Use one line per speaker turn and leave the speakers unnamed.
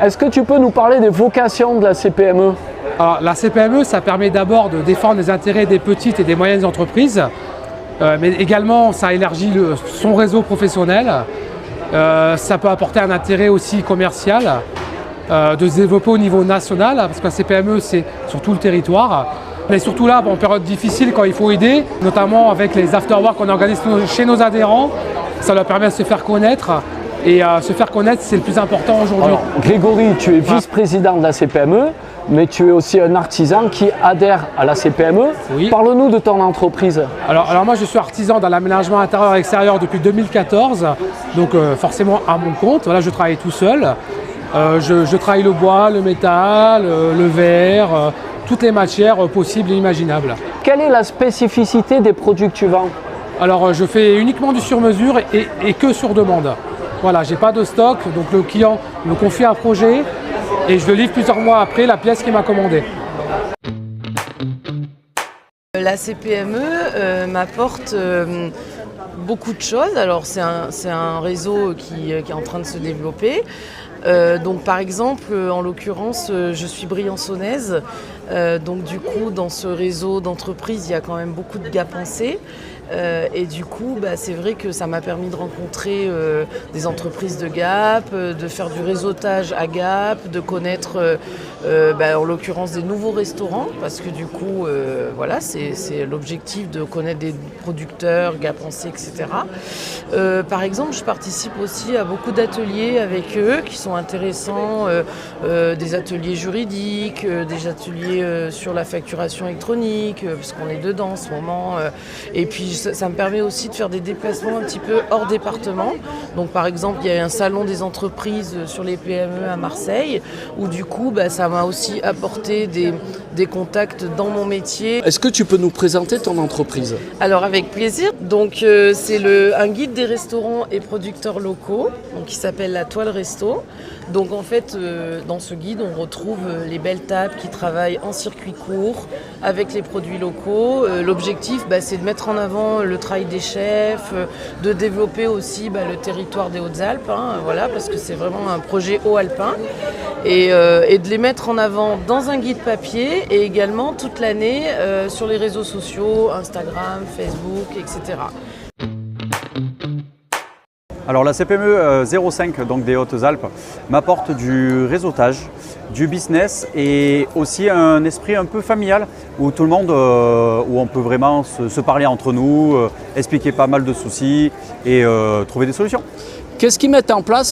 Est-ce que tu peux nous parler des vocations de la CPME?
Alors, la CPME, ça permet d'abord de défendre les intérêts des petites et des moyennes entreprises, mais également ça élargit son réseau professionnel. Ça peut apporter un intérêt aussi commercial, de se développer au niveau national, parce que la CPME c'est sur tout le territoire. Mais surtout là, en période difficile, quand il faut aider, notamment avec les after-work qu'on organise chez nos adhérents, ça leur permet de se faire connaître. Et se faire connaître, c'est le plus important aujourd'hui.
Grégory, tu es vice-président de la CPME, mais tu es aussi un artisan qui adhère à la CPME.
Oui.
Parle-nous de ton entreprise.
Alors moi, je suis artisan dans l'aménagement intérieur et extérieur depuis 2014, donc forcément à mon compte. Voilà, je travaille tout seul. Je travaille le bois, le métal, le verre, toutes les matières possibles et imaginables.
Quelle est la spécificité des produits que tu vends?
Alors je fais uniquement du sur-mesure et que sur demande. Voilà, j'ai pas de stock, donc le client me confie un projet et je le livre plusieurs mois après la pièce qu'il m'a commandée.
La CPME m'apporte beaucoup de choses. Alors c'est un réseau qui est en train de se développer. Donc par exemple, en l'occurrence, je suis briançonnaise. Donc du coup, dans ce réseau d'entreprises, il y a quand même beaucoup de gars pensés. Et du coup, c'est vrai que ça m'a permis de rencontrer des entreprises de Gap, de faire du réseautage à Gap, de connaître en l'occurrence des nouveaux restaurants, parce que du coup, voilà, c'est l'objectif de connaître des producteurs, Gapensés, etc. Par exemple, je participe aussi à beaucoup d'ateliers avec eux qui sont intéressants, des ateliers juridiques, des ateliers sur la facturation électronique, parce qu'on est dedans en ce moment. Et puis ça me permet aussi de faire des déplacements un petit peu hors département. Donc par exemple, il y a un salon des entreprises sur les PME à Marseille, où du coup, ça m'a aussi apporté des contacts dans mon métier.
Est-ce que tu peux nous présenter ton entreprise?
Alors avec plaisir. Donc c'est un guide des restaurants et producteurs locaux, donc qui s'appelle la Toile Resto. Donc en fait, dans ce guide, on retrouve les belles tables qui travaillent en circuit court avec les produits locaux. L'objectif, c'est de mettre en avant le travail des chefs, de développer aussi le territoire des Hautes-Alpes, voilà, parce que c'est vraiment un projet haut-alpin, et de les mettre en avant dans un guide papier et également toute l'année sur les réseaux sociaux, Instagram, Facebook, etc.
Alors la CPME 05 donc des Hautes-Alpes m'apporte du réseautage, du business et aussi un esprit un peu familial où tout le monde, où on peut vraiment se parler entre nous, expliquer pas mal de soucis et trouver des solutions.
Qu'est-ce qu'ils mettent en place